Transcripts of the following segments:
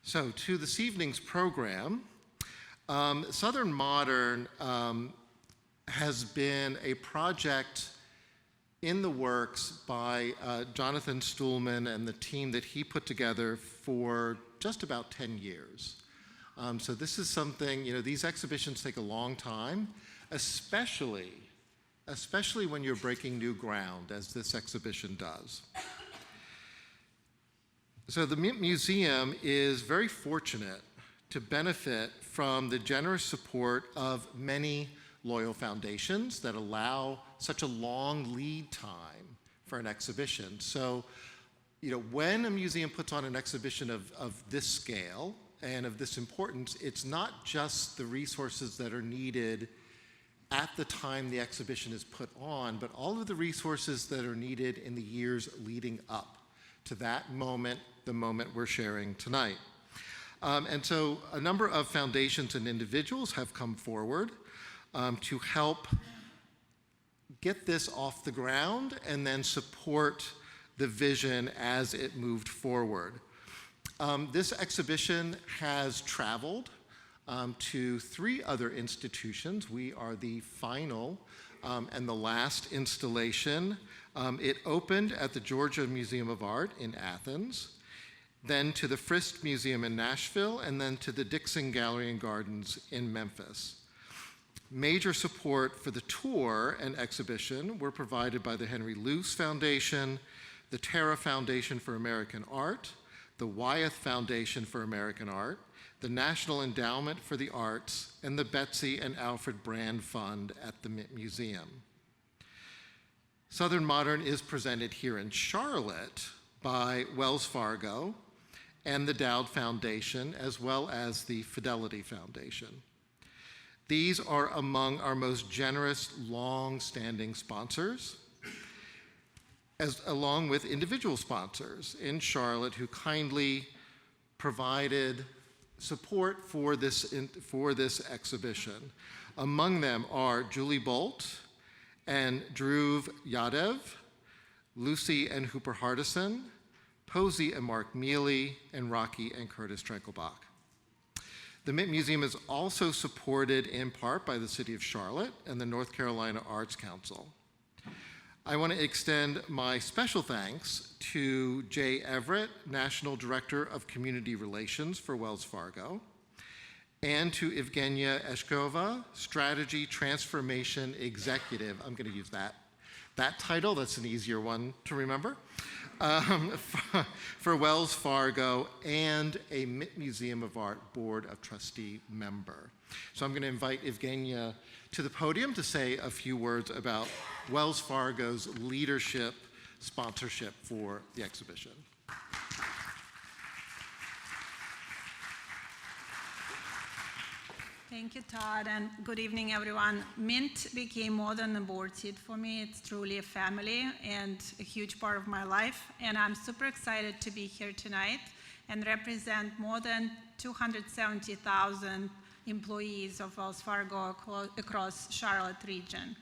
So to this evening's program, Southern Modern has been a project in the works by Jonathan Stuhlman and the team that he put together for just about 10 years. So this is something, these exhibitions take a long time, especially when you're breaking new ground, as this exhibition does. So the Mint Museum is very fortunate to benefit from the generous support of many loyal foundations that allow such a long lead time for an exhibition. So, when a museum puts on an exhibition of this scale and of this importance, it's not just the resources that are needed at the time the exhibition is put on, but all of the resources that are needed in the years leading up to that moment, the moment we're sharing tonight. And so a number of foundations and individuals have come forward to help get this off the ground and then support the vision as it moved forward. This exhibition has traveled to 3 other institutions. We are the final and the last installation. It opened at the Georgia Museum of Art in Athens, then to the Frist Museum in Nashville, and then to the Dixon Gallery and Gardens in Memphis. Major support for the tour and exhibition were provided by the Henry Luce Foundation, the Terra Foundation for American Art, the Wyeth Foundation for American Art, the National Endowment for the Arts, and the Betsy and Alfred Brand Fund at the Mint Museum. Southern Modern is presented here in Charlotte by Wells Fargo and the Dowd Foundation, as well as the Fidelity Foundation. These are among our most generous, long-standing sponsors, along with individual sponsors in Charlotte who kindly provided support for this exhibition. Among them are Julie Bolt and Dhruv Yadav, Lucy and Hooper Hardison, Posey and Mark Mealy, and Rocky and Curtis Trenkelbach. The Mint Museum is also supported in part by the City of Charlotte and the North Carolina Arts Council. I want to extend my special thanks to Jay Everett, National Director of Community Relations for Wells Fargo, and to Evgenia Eshkova, Strategy Transformation Executive. I'm going to use that title. That's an easier one to remember. For Wells Fargo and a Mint Museum of Art Board of Trustee member. So I'm going to invite Evgenia to the podium to say a few words about Wells Fargo's leadership sponsorship for the exhibition. Thank you, Todd, and good evening, everyone. Mint became more than a board seat for me. It's truly a family and a huge part of my life, and I'm super excited to be here tonight and represent more than 270,000 employees of Wells Fargo across Charlotte region.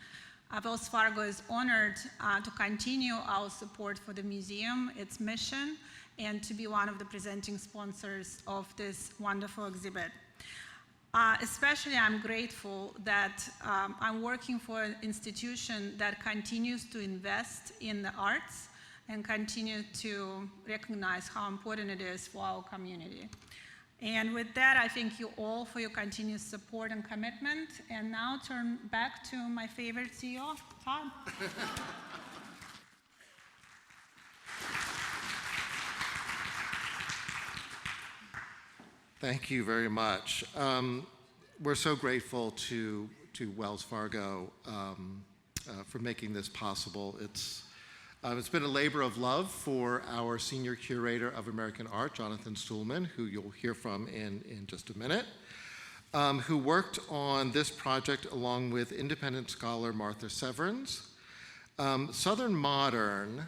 Wells Fargo is honored to continue our support for the museum, its mission, and to be one of the presenting sponsors of this wonderful exhibit. Especially, I'm grateful that I'm working for an institution that continues to invest in the arts and continue to recognize how important it is for our community. And with that, I thank you all for your continued support and commitment. And now turn back to my favorite CEO, Todd. Thank you very much. We're so grateful to Wells Fargo for making this possible. It's been a labor of love for our Senior Curator of American Art, Jonathan Stuhlman, who you'll hear from in just a minute, who worked on this project along with independent scholar Martha Severns. Southern Modern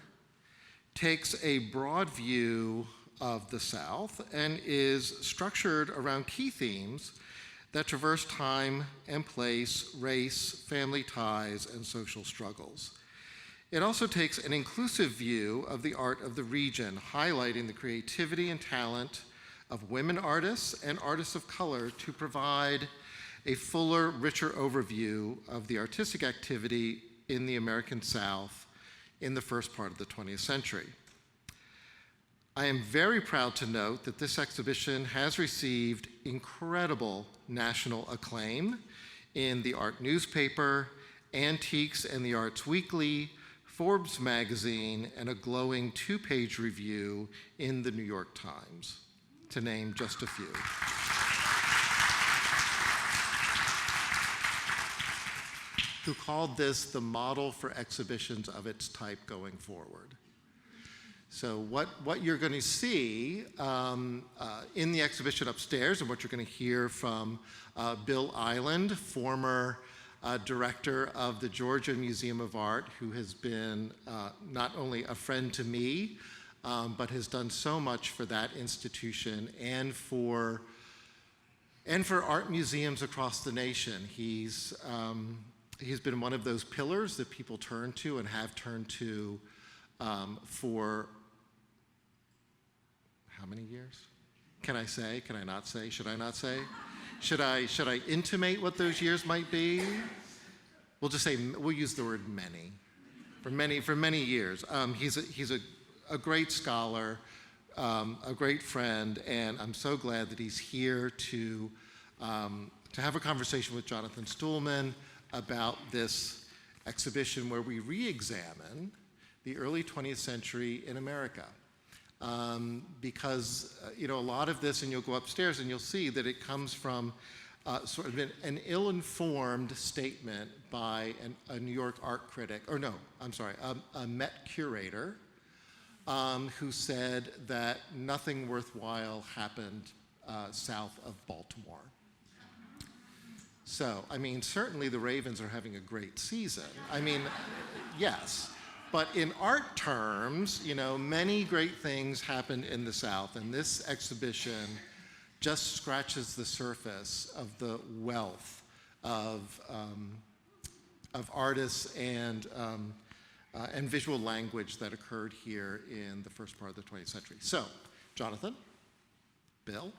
takes a broad view of the South and is structured around key themes that traverse time and place, race, family ties, and social struggles. It also takes an inclusive view of the art of the region, highlighting the creativity and talent of women artists and artists of color to provide a fuller, richer overview of the artistic activity in the American South in the first part of the 20th century. I am very proud to note that this exhibition has received incredible national acclaim in the art newspaper, Antiques and the Arts Weekly, Forbes magazine, and a glowing 2-page review in the New York Times, to name just a few. Who called this the model for exhibitions of its type going forward. So what you're going to see in the exhibition upstairs, and what you're going to hear from Bill Eiland, former director of the Georgia Museum of Art, who has been not only a friend to me, but has done so much for that institution and for art museums across the nation. He's been one of those pillars that people turn to and have turned to for how many years? Can I say? Can I not say? Should I not say? Should I intimate what those years might be? We'll just say, we'll use the word many. For many years. He's a great scholar, a great friend, and I'm so glad that he's here to have a conversation with Jonathan Stuhlman about this exhibition where we re-examine the early 20th century in America. Because a lot of this, and you'll go upstairs and you'll see that it comes from sort of an ill-informed statement by a New York art critic, or no, I'm sorry, a Met curator, who said that nothing worthwhile happened south of Baltimore. So, I mean, certainly the Ravens are having a great season. I mean, yes. But in art terms, many great things happened in the South, and this exhibition just scratches the surface of the wealth of artists and visual language that occurred here in the first part of the 20th century. So, Jonathan, Bill.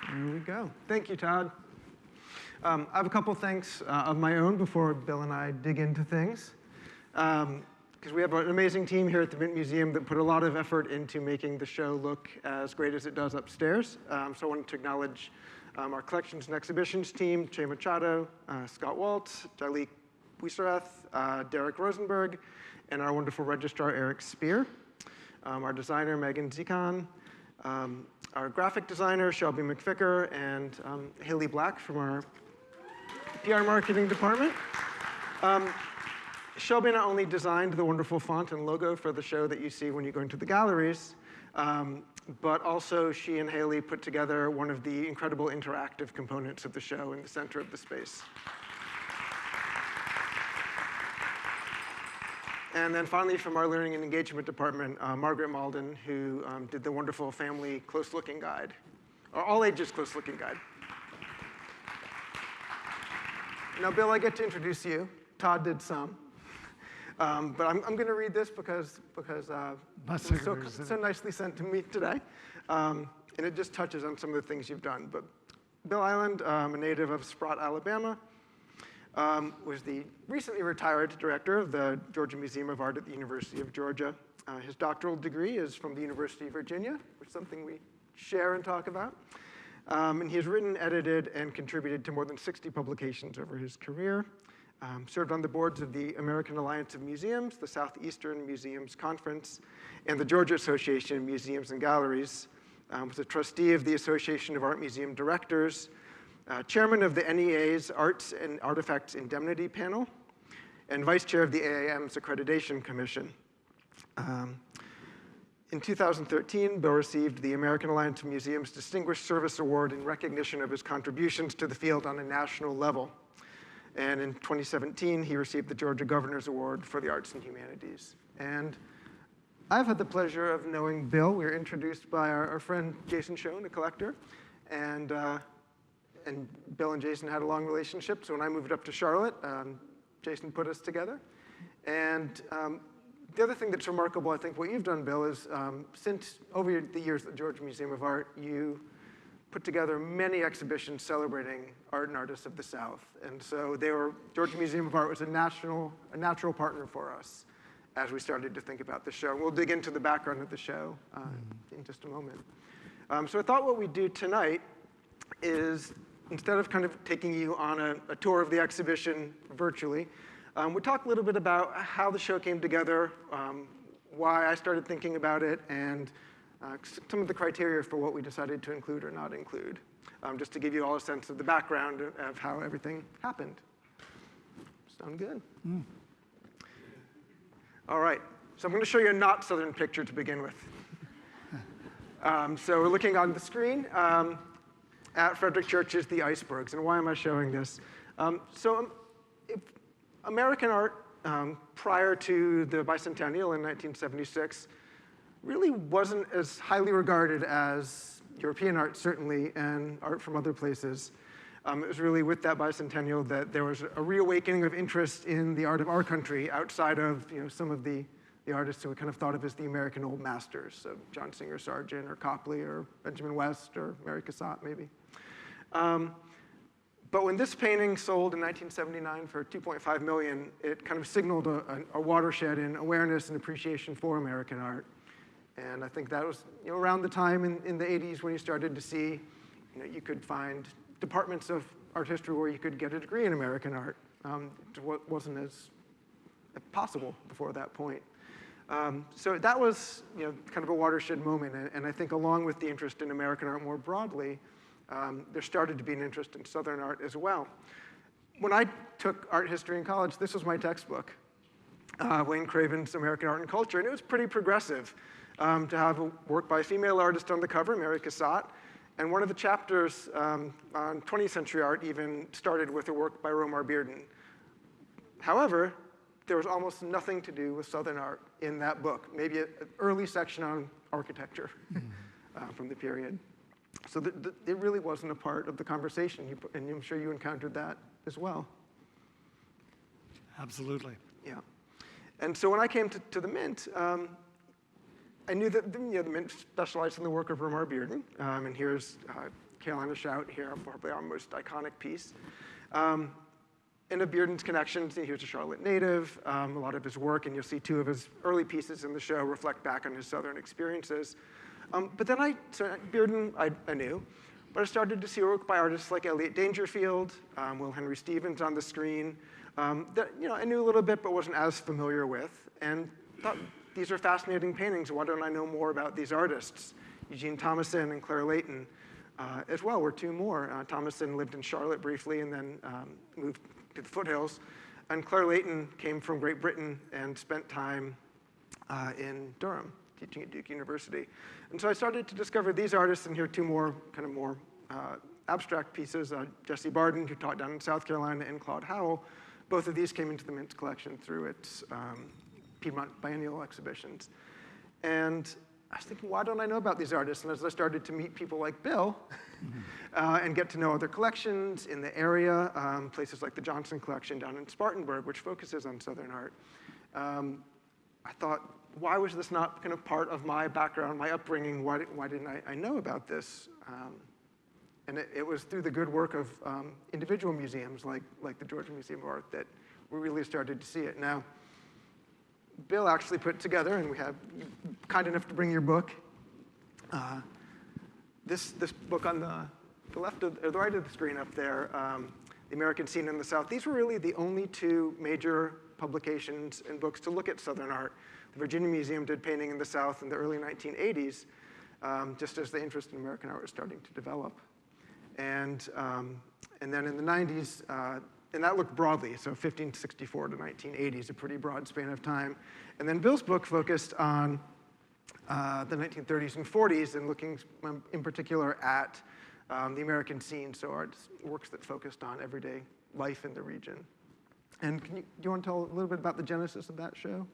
Here we go. Thank you, Todd. I have a couple thanks of my own before Bill and I dig into things. Because we have an amazing team here at the Mint Museum that put a lot of effort into making the show look as great as it does upstairs. So I wanted to acknowledge our collections and exhibitions team, Che Machado, Scott Waltz, Jalik Buiserath, Derek Rosenberg, and our wonderful registrar, Eric Spear, our designer, Megan Zikon, our graphic designer, Shelby McVicker, and Haley Black from our PR marketing department. Shelby not only designed the wonderful font and logo for the show that you see when you go into the galleries, but also she and Haley put together one of the incredible interactive components of the show in the center of the space. And then finally, from our Learning and Engagement department, Margaret Malden, who did the wonderful family close-looking guide, or all-ages close-looking guide. Now, Bill, I get to introduce you. Todd did some. But I'm going to read this because it was so nicely sent to me today. And it just touches on some of the things you've done. But Bill Eiland, a native of Sprott, Alabama, was the recently retired director of the Georgia Museum of Art at the University of Georgia. His doctoral degree is from the University of Virginia, which is something we share and talk about. And he has written, edited, and contributed to more than 60 publications over his career. Served on the boards of the American Alliance of Museums, the Southeastern Museums Conference, and the Georgia Association of Museums and Galleries. Was a trustee of the Association of Art Museum Directors, chairman of the NEA's Arts and Artifacts Indemnity Panel, and vice chair of the AAM's Accreditation Commission. In 2013, Bill received the American Alliance of Museums Distinguished Service Award in recognition of his contributions to the field on a national level. And in 2017, he received the Georgia Governor's Award for the Arts and Humanities. And I've had the pleasure of knowing Bill. We were introduced by our friend Jason Schoen, a collector. And Bill and Jason had a long relationship. So when I moved up to Charlotte, Jason put us together. And The other thing that's remarkable, I think, what you've done, Bill, is since over the years at the Georgia Museum of Art, you put together many exhibitions celebrating art and artists of the South. And so Georgia Museum of Art was a natural partner for us as we started to think about the show. We'll dig into the background of the show in just a moment. So I thought what we'd do tonight is, instead of kind of taking you on a tour of the exhibition virtually, we'll talk a little bit about how the show came together, why I started thinking about it, and some of the criteria for what we decided to include or not include, just to give you all a sense of the background of how everything happened. Sound good? Mm. All right, so I'm going to show you a not Southern picture to begin with. So we're looking on the screen at Frederick Church's The Icebergs. And why am I showing this? American art prior to the bicentennial in 1976 really wasn't as highly regarded as European art, certainly, and art from other places. It was really with that bicentennial that there was a reawakening of interest in the art of our country outside of some of the artists who were kind of thought of as the American old masters, so John Singer Sargent or Copley or Benjamin West or Mary Cassatt, maybe. But when this painting sold in 1979 for $2.5 million, it kind of signaled a watershed in awareness and appreciation for American art. And I think that was around the time in the 80s when you started to see, you could find departments of art history where you could get a degree in American art. It wasn't as possible before that point. So that was kind of a watershed moment. And I think along with the interest in American art more broadly, there started to be an interest in Southern art as well. When I took art history in college, this was my textbook, Wayne Craven's American Art and Culture, and it was pretty progressive to have a work by a female artist on the cover, Mary Cassatt, and one of the chapters on 20th century art even started with a work by Romar Bearden. However, there was almost nothing to do with Southern art in that book, maybe an early section on architecture from the period. So it really wasn't a part of the conversation, and I'm sure you encountered that as well. Absolutely. Yeah. And so when I came to the Mint, I knew that the Mint specialized in the work of Romar Bearden, and here's Carolina Shout here, probably our most iconic piece. And of Bearden's connections, here's a Charlotte native, a lot of his work, and you'll see two of his early pieces in the show reflect back on his Southern experiences. But then Bearden I knew, but I started to see work by artists like Elliot Dangerfield, Will Henry Stevens on the screen, that I knew a little bit but wasn't as familiar with, and thought, these are fascinating paintings. Why don't I know more about these artists? Eugene Thomason and Claire Leighton as well were two more. Thomason lived in Charlotte briefly and then moved to the foothills. And Claire Leighton came from Great Britain and spent time in Durham, teaching at Duke University. And so I started to discover these artists, and here are two more abstract pieces. Jessie Barden, who taught down in South Carolina, and Claude Howell. Both of these came into the Mint's collection through its Piedmont Biennial exhibitions. And I was thinking, why don't I know about these artists? And as I started to meet people like Bill and get to know other collections in the area, places like the Johnson Collection down in Spartanburg, which focuses on Southern art, I thought, why was this not kind of part of my background, my upbringing? Why didn't I know about this? And it was through the good work of individual museums like the Georgia Museum of Art that we really started to see it. Now, Bill actually put together, and we have you kind enough to bring your book. This book on the left or the right of the screen up there, The American Scene in the South. These were really the only two major publications and books to look at Southern art. The Virginia Museum did painting in the South in the early 1980s, just as the interest in American art was starting to develop. And then in the 90s, and that looked broadly, so 1564 to 1980 is a pretty broad span of time. And then Bill's book focused on the 1930s and 40s and looking in particular at the American scene, so works that focused on everyday life in the region. And do you want to tell a little bit about the genesis of that show?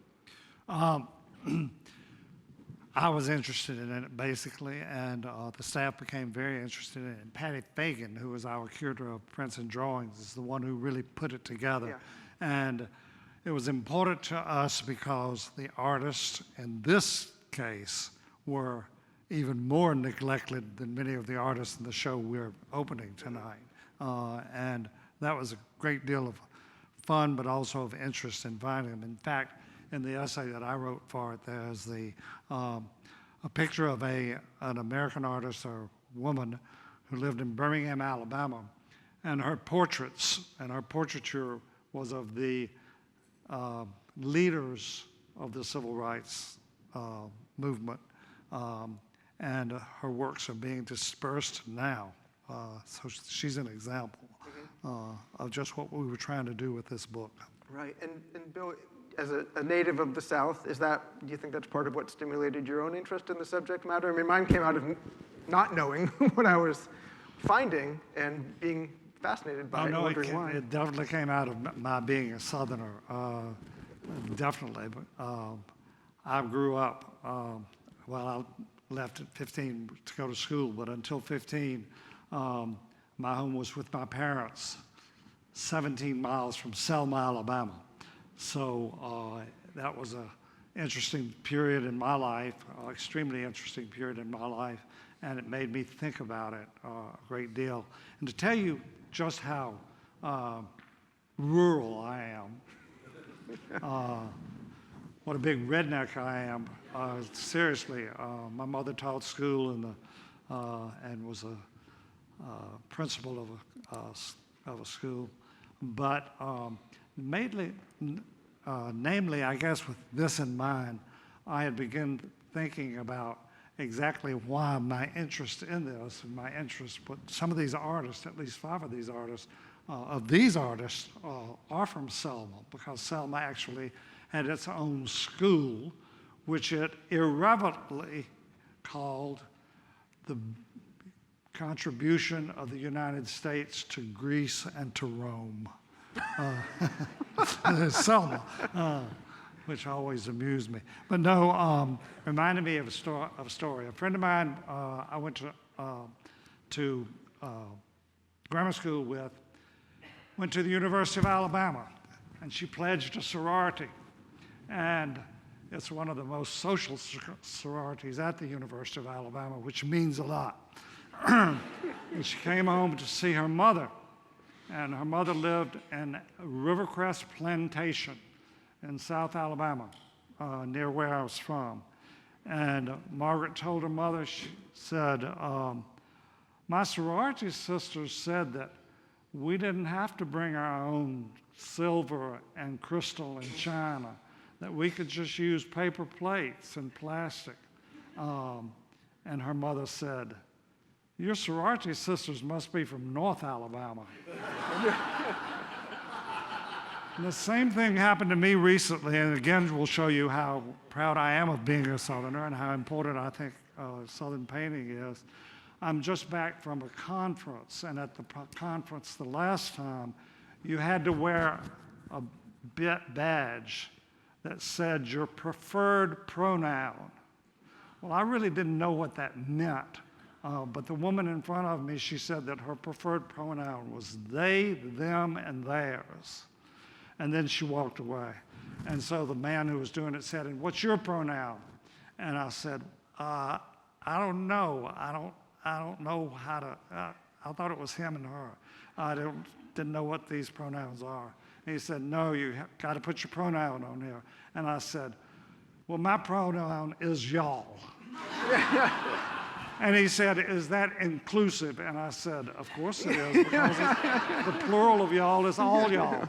I was interested in it, basically, and the staff became very interested in it. And Patty Fagan, who was our curator of prints and drawings, is the one who really put it together. Yeah. And It was important to us because the artists in this case were even more neglected than many of the artists in the show we're opening tonight. And that was a great deal of fun, but also of interest in finding them. In fact, in the essay that I wrote for it, there's a picture of an American artist or woman who lived in Birmingham, Alabama, and her portraits and her portraiture was of the leaders of the civil rights movement, and her works are being dispersed now. So she's an example of just what we were trying to do with this book. Right, and Bill, as a native of the South, do you think that's part of what stimulated your own interest in the subject matter? I mean, mine came out of not knowing what I was finding and being fascinated by it, wondering why. It definitely came out of my being a Southerner, definitely. But I grew up, I left at 15 to go to school, but until 15, my home was with my parents, 17 miles from Selma, Alabama. So that was an interesting period in my life, extremely interesting period in my life, and it made me think about it a great deal. And to tell you just how rural I am, what a big redneck I am, seriously. My mother taught school and was a principal of a school, but namely, I guess with this in mind, I had begun thinking about exactly why my interest in this and my interest, but some of these artists, at least 5 of these artists, are from Selma, because Selma actually had its own school, which it irreverently called the contribution of the United States to Greece and to Rome. Selma, which always amused me. But no, reminded me of a story. A friend of mine I went to grammar school with, went to the University of Alabama, and she pledged a sorority. And it's one of the most social sororities at the University of Alabama, which means a lot. And she came home to see her mother, and her mother lived in Rivercrest Plantation in South Alabama, near where I was from. And Margaret told her mother, she said, my sorority sisters said that we didn't have to bring our own silver and crystal and china, that we could just use paper plates and plastic. And her mother said, your sorority sisters must be from North Alabama. And the same thing happened to me recently, and again, we'll show you how proud I am of being a Southerner and how important I think Southern painting is. I'm just back from a conference, and at the conference the last time, you had to wear a badge that said your preferred pronoun. Well, I really didn't know what that meant, but the woman in front of me, she said that her preferred pronoun was they, them, and theirs. And then she walked away. And so the man who was doing it said, and what's your pronoun? And I said, I don't know. I don't know how to, I thought it was him and her. I didn't know what these pronouns are. And he said, no, you got to put your pronoun on here. And I said, well, my pronoun is y'all. And he said, is that inclusive? And I said, of course it is, because the plural of y'all is all y'all.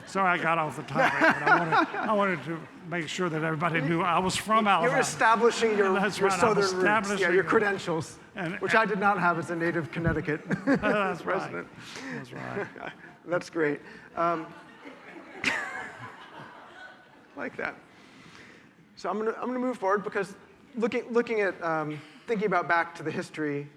Sorry I got off the topic, but I wanted to make sure that everybody knew I was from Alabama. You're establishing your Southern roots, your credentials, which I did not have as a native Connecticut That's resident. Right. That's right. That's great. Like that. So I'm gonna move forward, because looking at thinking about back to the history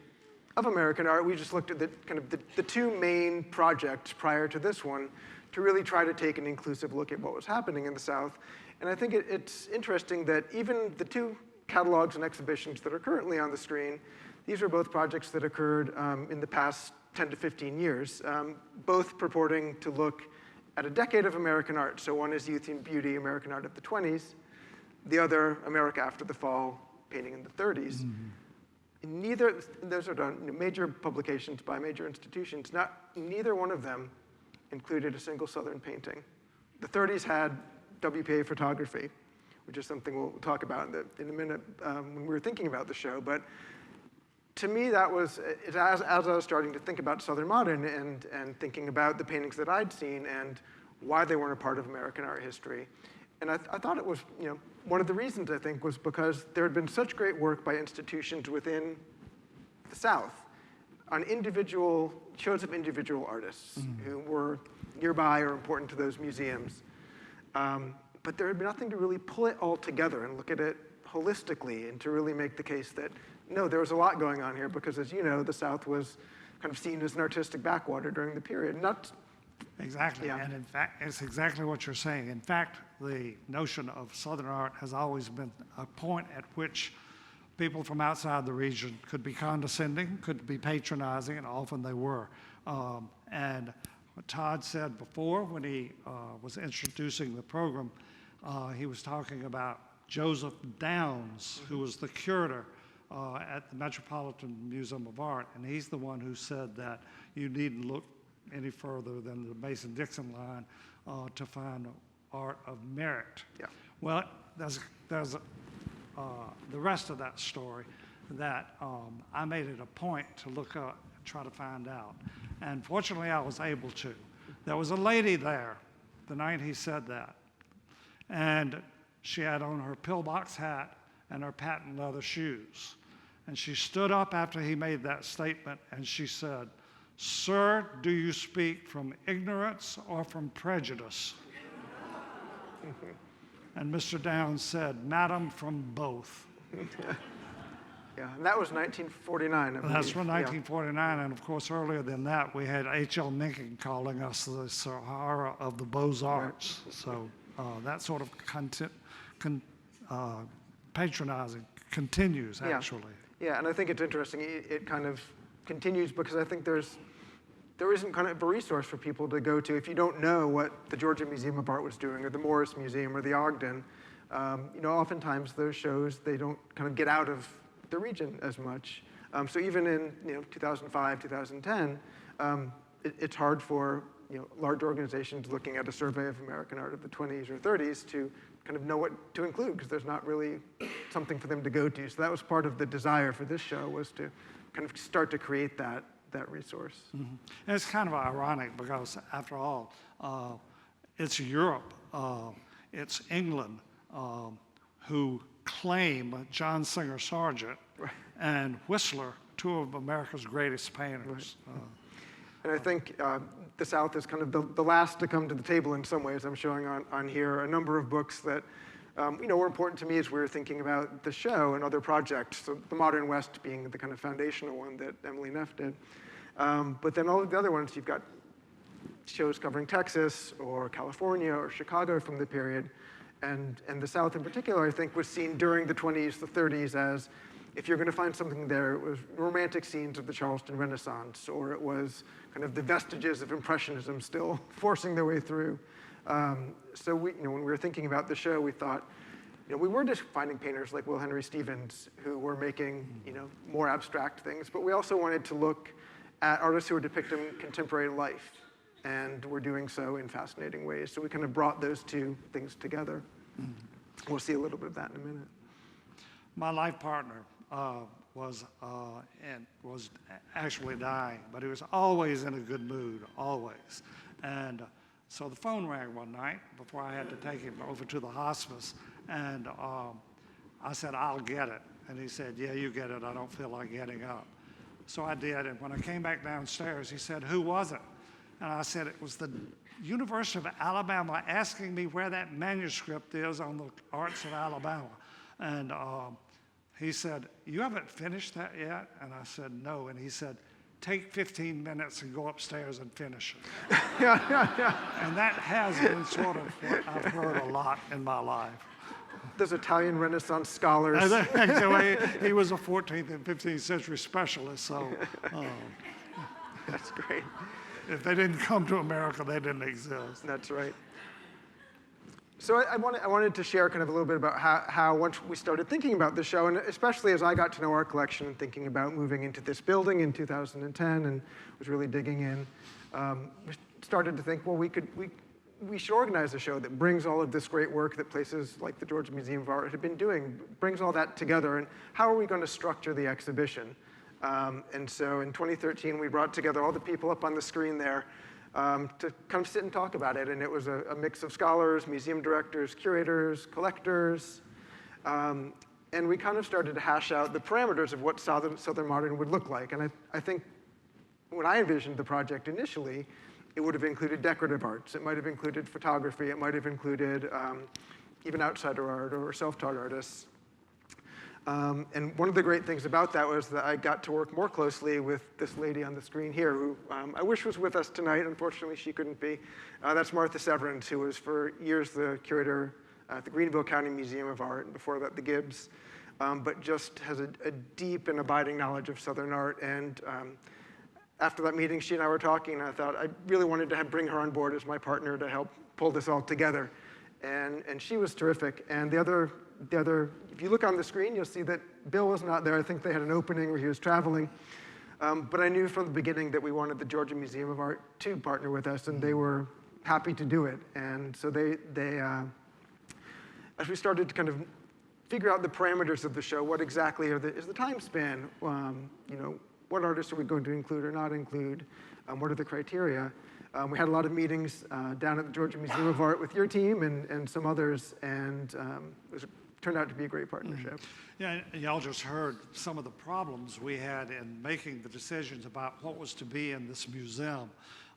of American art, we just looked at the 2 main projects prior to this one to really try to take an inclusive look at what was happening in the South. And I think it's interesting that even the 2 catalogs and exhibitions that are currently on the screen, these are both projects that occurred in the past 10 to 15 years, both purporting to look at a decade of American art. So one is Youth and Beauty, American art of the 20s. The other, America After the Fall, painting in the 30s. Neither, those are done, major publications by major institutions. Neither one of them included a single Southern painting. The 30s had WPA photography, which is something we'll talk about in a minute when we were thinking about the show. But to me, that was, as I was starting to think about Southern Modern and thinking about the paintings that I'd seen and why they weren't a part of American art history. And I thought it was, one of the reasons I think was because there had been such great work by institutions within the South on individual, shows of individual artists who were nearby or important to those museums. But there had been nothing to really pull it all together and look at it holistically and to really make the case that, no, there was a lot going on here because, as you know, the South was kind of seen as an artistic backwater during the period. Exactly, Yeah. and in fact, it's exactly what you're saying. In fact, the notion of Southern art has always been a point at which people from outside the region could be condescending, could be patronizing, and often they were. And what Todd said before when he was introducing the program, he was talking about Joseph Downs, who was the curator at the Metropolitan Museum of Art, and he's the one who said that you needn't look any further than the Mason-Dixon line to find art of merit. Yeah. Well, there's the rest of that story that I made it a point to look up and try to find out. And fortunately, I was able to. There was a lady there the night he said that, and she had on her pillbox hat and her patent leather shoes. And she stood up after he made that statement, and she said, "Sir, do you speak from ignorance or from prejudice?" And Mr. Downs said, "Madam, from both." Yeah, and that was 1949, I believe. That's from Yeah. 1949, and of course earlier than that we had H.L. Mencken calling us the Sahara of the Beaux-Arts. So that sort of patronizing continues, actually. Yeah, and I think it's interesting. It kind of continues because I think there isn't kind of a resource for people to go to if you don't know what the Georgia Museum of Art was doing or the Morris Museum or the Ogden. Oftentimes those shows, they don't kind of get out of the region as much. So even in 2005, 2010, it's hard for large organizations looking at a survey of American art of the 20s or 30s to kind of know what to include because there's not really something for them to go to. So that was part of the desire for this show, was to kind of start to create that resource. Mm-hmm. And it's kind of ironic because, after all, it's Europe, it's England who claim John Singer Sargent and Whistler, two of America's greatest painters. And I think the South is kind of the last to come to the table in some ways. I'm showing on here a number of books that were important to me as we were thinking about the show and other projects, so the Modern West being the kind of foundational one that Emily Neff did. But then all of the other ones, you've got shows covering Texas or California or Chicago from the period. And the South in particular, I think, was seen during the 20s, the 30s as, if you're going to find something there, it was romantic scenes of the Charleston Renaissance, or it was kind of the vestiges of Impressionism still forcing their way through. So when we were thinking about the show, we thought, we were just finding painters like Will Henry Stevens who were making, more abstract things, but we also wanted to look at artists who were depicting contemporary life, and we're doing so in fascinating ways. So we kind of brought those two things together. We'll see a little bit of that in a minute. My life partner was actually dying, but he was always in a good mood, always. And so the phone rang one night before I had to take him over to the hospice, and I said, "I'll get it." And he said, "Yeah, you get it. I don't feel like getting up." So I did, and when I came back downstairs, he said, "Who was it?" And I said, "It was the University of Alabama asking me where that manuscript is on the arts of Alabama." And he said, "You haven't finished that yet?" And I said, "No." And he said, "Take 15 minutes and go upstairs and finish it." And that has been sort of what I've heard a lot in my life. Those Italian Renaissance scholars. Actually, he was a 14th and 15th century specialist, so. That's great. If they didn't come to America, they didn't exist. That's right. So I wanted to share kind of a little bit about how once we started thinking about the show, and especially as I got to know our collection and thinking about moving into this building in 2010 and was really digging in, we started to think, well, we should organize a show that brings all of this great work that places like the Georgia Museum of Art had been doing, brings all that together, and how are we going to structure the exhibition? And so in 2013, we brought together all the people up on the screen there to kind of sit and talk about it. And it was a mix of scholars, museum directors, curators, collectors. And we kind of started to hash out the parameters of what Southern Modern would look like. And I think when I envisioned the project initially, it would have included decorative arts. It might have included photography. It might have included even outsider art or self-taught artists. And one of the great things about that was that I got to work more closely with this lady on the screen here, who I wish was with us tonight. Unfortunately, she couldn't be. That's Martha Severance, who was for years the curator at the Greenville County Museum of Art, and before that, the Gibbs, but just has a deep and abiding knowledge of Southern art. And after that meeting, she and I were talking, and I thought I really wanted to bring her on board as my partner to help pull this all together. And she was terrific. And the other, if you look on the screen, you'll see that Bill was not there. I think they had an opening where he was traveling. But I knew from the beginning that we wanted the Georgia Museum of Art to partner with us, and they were happy to do it. And so as we started to kind of figure out the parameters of the show, what exactly is the time span? What artists are we going to include or not include? What are the criteria? We had a lot of meetings down at the Georgia Museum of Art with your team and some others, and it turned out to be a great partnership. Yeah, y'all just heard some of the problems we had in making the decisions about what was to be in this museum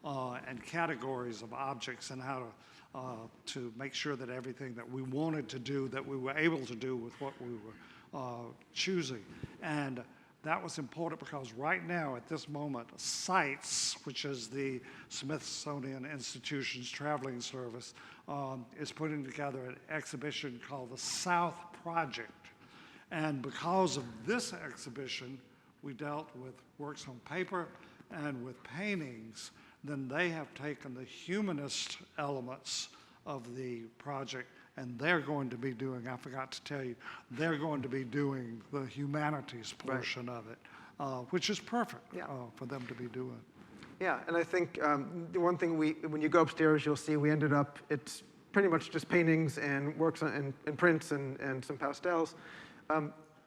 and categories of objects and how to make sure that everything that we wanted to do, that we were able to do with what we were choosing. And that was important because right now, at this moment, CITES, which is the Smithsonian Institution's traveling service, is putting together an exhibition called the South Project. And because of this exhibition, we dealt with works on paper and with paintings. Then they have taken the humanist elements of the project, and they're going to be doing, I forgot to tell you, they're going to be doing the humanities portion of it, which is perfect for them to be doing. Yeah, and I think the one thing when you go upstairs, you'll see we ended up, it's pretty much just paintings and works and prints and some pastels.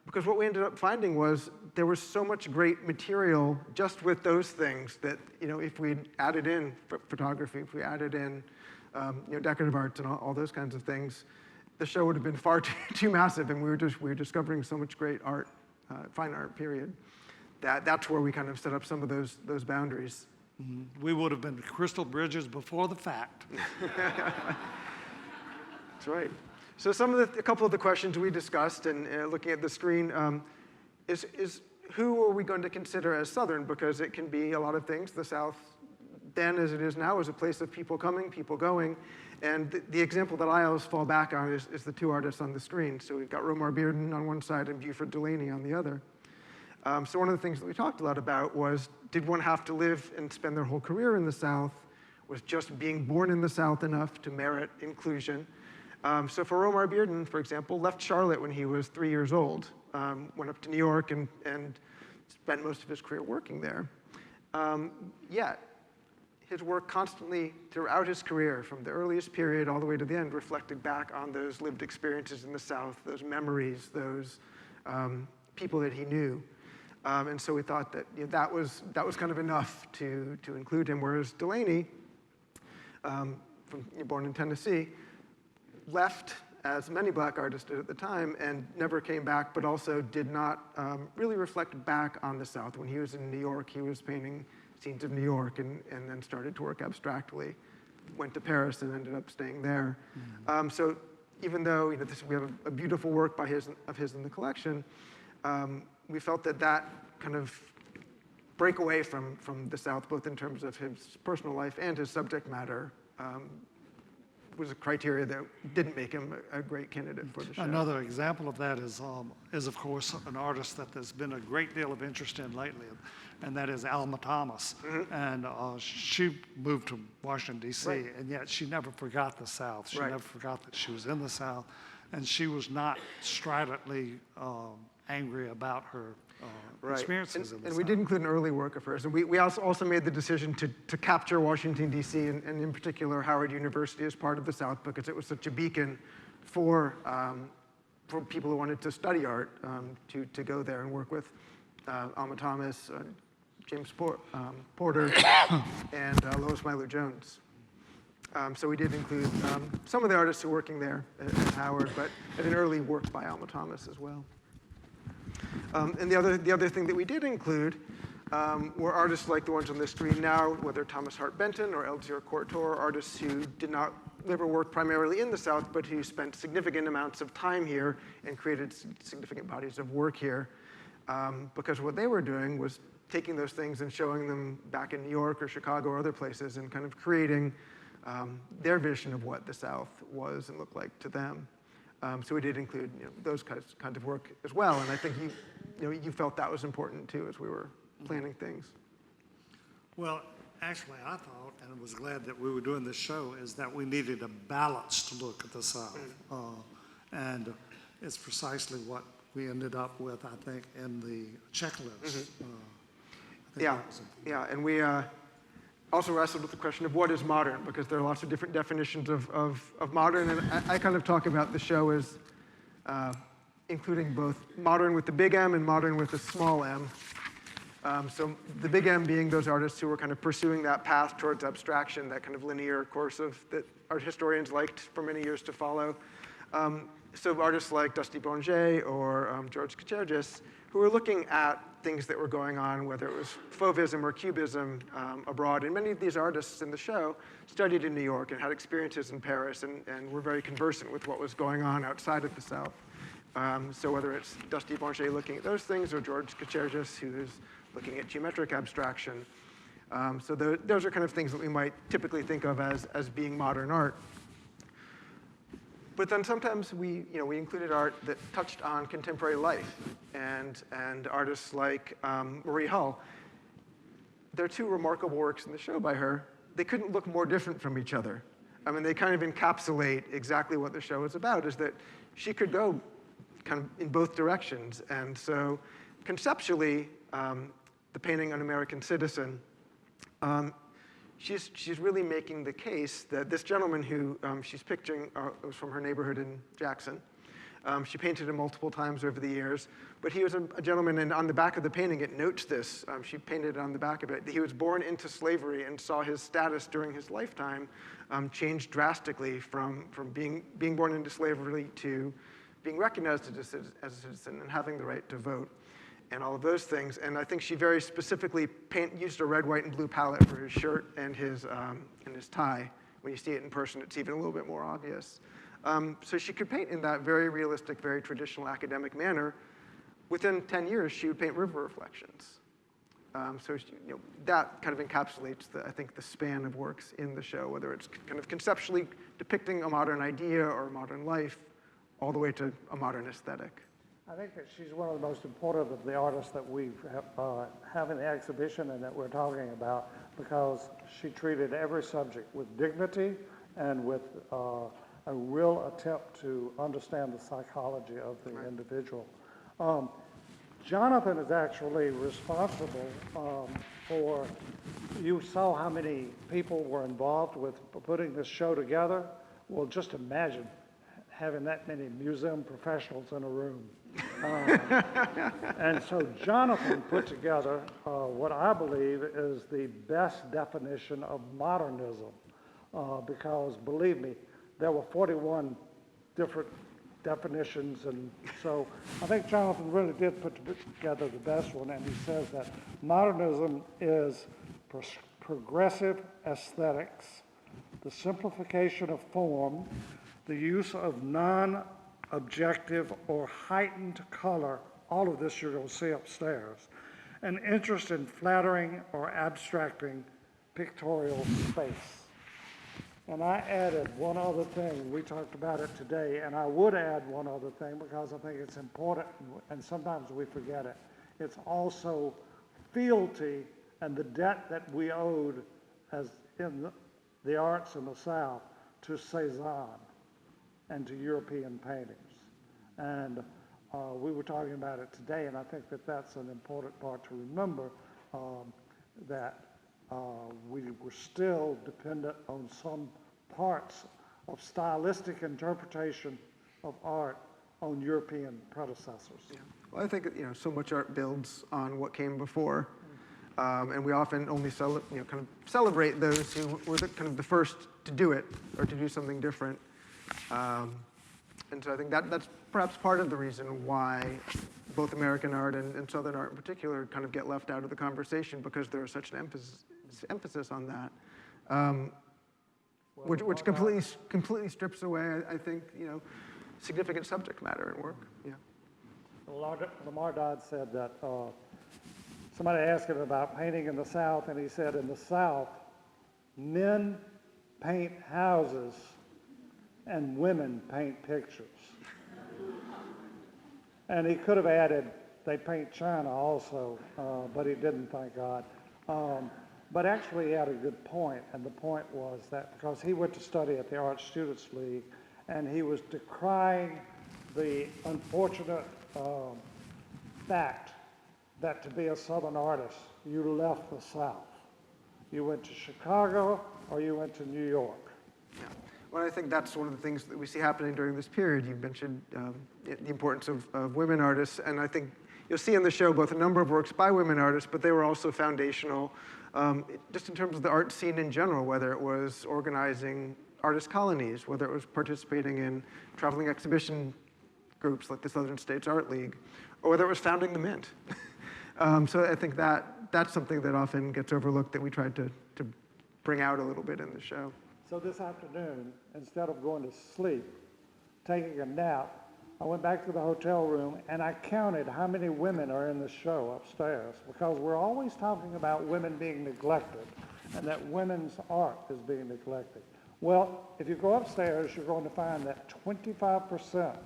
Because what we ended up finding was there was so much great material just with those things that, if we added in photography, if we added in decorative arts and all those kinds of things, the show would have been far too massive, and we were discovering so much great art, fine art, period. That's where we kind of set up some of those boundaries. Mm-hmm. We would have been crystal bridges before the fact. That's right. So a couple of the questions we discussed, and looking at the screen, is who are we going to consider as Southern? Because it can be a lot of things. The South, then as it is now, is a place of people coming, people going. And the example that I always fall back on is the two artists on the screen. So we've got Romar Bearden on one side and Buford Delaney on the other. So one of the things that we talked a lot about was, did one have to live and spend their whole career in the South? Was just being born in the South enough to merit inclusion? So for Romar Bearden, for example, left Charlotte when he was 3 years old, went up to New York and spent most of his career working there. Yet, his work constantly, throughout his career, from the earliest period all the way to the end, reflected back on those lived experiences in the South, those memories, those people that he knew. And so we thought that that was kind of enough to include him, whereas Delaney, born in Tennessee, left, as many black artists did at the time, and never came back, but also did not really reflect back on the South. When he was in New York, he was painting scenes of New York and then started to work abstractly. Went to Paris and ended up staying there. Mm-hmm. So even though we have a beautiful work of his in the collection, we felt that kind of break away from the South, both in terms of his personal life and his subject matter, was a criteria that didn't make him a great candidate for the show. Another example of that is of course, an artist that there's been a great deal of interest in lately, and that is Alma Thomas. And she moved to Washington, D.C., Right. and yet she never forgot the South. She Right. never forgot that she was in the South, and she was not stridently angry about her experiences in the And South. we did include an early work of hers. And we also made the decision to capture Washington, D.C., and in particular Howard University as part of the South, because it was such a beacon for people who wanted to study art to go there and work with Alma Thomas, James Porter, and Lois Milo Jones. So we did include some of the artists who were working there at Howard, but an early work by Alma Thomas as well. And the other thing that we did include were artists like the ones on the screen now, whether Thomas Hart Benton or Elzevir Cortor, artists who did not live or work primarily in the South, but who spent significant amounts of time here and created significant bodies of work here. Because what they were doing was taking those things and showing them back in New York or Chicago or other places and kind of creating their vision of what the South was and looked like to them. So we did include those kinds of work as well, and I think you felt that was important too as we were planning things. Well, actually, I thought, and was glad that we were doing this show, is that we needed a balanced look at the South. And it's precisely what we ended up with, I think, in the checklist. Yeah, and we also wrestled with the question of what is modern, because there are lots of different definitions of modern, and I kind of talk about the show as including both modern with the big M and modern with the small m. So the big M being those artists who were kind of pursuing that path towards abstraction, that kind of linear course that art historians liked for many years to follow. So artists like Dusty Bonget or George Kachergis, who were looking at things that were going on, whether it was Fauvism or Cubism abroad. And many of these artists in the show studied in New York and had experiences in Paris and were very conversant with what was going on outside of the South. So whether it's Dusty Bonget looking at those things or George Kachergis, who is looking at geometric abstraction. So those are kind of things that we might typically think of as being modern art. But then sometimes we included art that touched on contemporary life, and artists like Marie Hull. There are two remarkable works in the show by her. They couldn't look more different from each other. I mean, they kind of encapsulate exactly what the show is about, is that she could go kind of in both directions. And so conceptually, the painting An American Citizen, she's really making the case that this gentleman who she's picturing was from her neighborhood in Jackson. She painted him multiple times over the years, but he was a gentleman, and on the back of the painting it notes this. She painted it on the back of it. He was born into slavery and saw his status during his lifetime change drastically from being born into slavery to being recognized as a citizen and having the right to vote, and all of those things. And I think she very specifically used a red, white, and blue palette for his shirt and his tie. When you see it in person, it's even a little bit more obvious. So she could paint in that very realistic, very traditional academic manner. Within 10 years, she would paint river reflections. So that kind of encapsulates, I think, the span of works in the show, whether it's kind of conceptually depicting a modern idea or a modern life, all the way to a modern aesthetic. I think that she's one of the most important of the artists that we have in the exhibition and that we're talking about, because she treated every subject with dignity and with a real attempt to understand the psychology of the individual. Jonathan is actually responsible for, you saw how many people were involved with putting this show together. Well, just imagine having that many museum professionals in a room. And so Jonathan put together what I believe is the best definition of modernism, because believe me, there were 41 different definitions, and so I think Jonathan really did put together the best one, and he says that modernism is progressive aesthetics, the simplification of form, the use of non-objective or heightened color, all of this you're going to see upstairs, an interest in flattering or abstracting pictorial space. And I added one other thing. We talked about it today, and I would add one other thing because I think it's important, and sometimes we forget it. It's also fealty and the debt that we owed as in the arts in the South to Cezanne and to European paintings. And we were talking about it today, and I think that that's an important part to remember, that we were still dependent on some parts of stylistic interpretation of art on European predecessors. Yeah. Well, I think so much art builds on what came before, and we often only kind of celebrate those who were kind of the first to do it or to do something different. And so I think that's perhaps part of the reason why both American art and Southern art in particular kind of get left out of the conversation, because there is such an emphasis on that, which completely strips away, I think, significant subject matter and work. Yeah. Lamar Dodd said that somebody asked him about painting in the South, and he said, in the South, men paint houses and women paint pictures. And he could have added, they paint China also, but he didn't, thank God. But actually he had a good point, and the point was that because he went to study at the Art Students League, and he was decrying the unfortunate fact that to be a Southern artist, you left the South. You went to Chicago or you went to New York. Yeah. Well, I think that's one of the things that we see happening during this period. You mentioned the importance of women artists, and I think you'll see in the show both a number of works by women artists, but they were also foundational just in terms of the art scene in general, whether it was organizing artist colonies, whether it was participating in traveling exhibition groups like the Southern States Art League, or whether it was founding the Mint. So I think that's something that often gets overlooked that we tried to bring out a little bit in the show. So this afternoon, instead of going to sleep, taking a nap, I went back to the hotel room and I counted how many women are in the show upstairs, because we're always talking about women being neglected and that women's art is being neglected. Well, if you go upstairs, you're going to find that 25%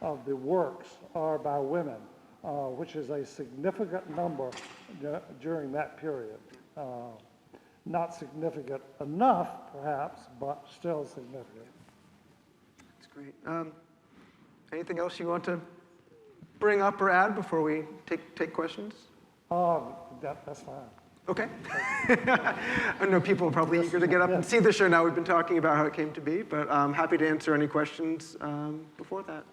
of the works are by women, which is a significant number during that period. Not significant enough, perhaps, but still significant. That's great. Anything else you want to bring up or add before we take questions? That's fine. Okay. I know people are probably eager to get up and see the show now. We've been talking about how it came to be, but I'm happy to answer any questions before that.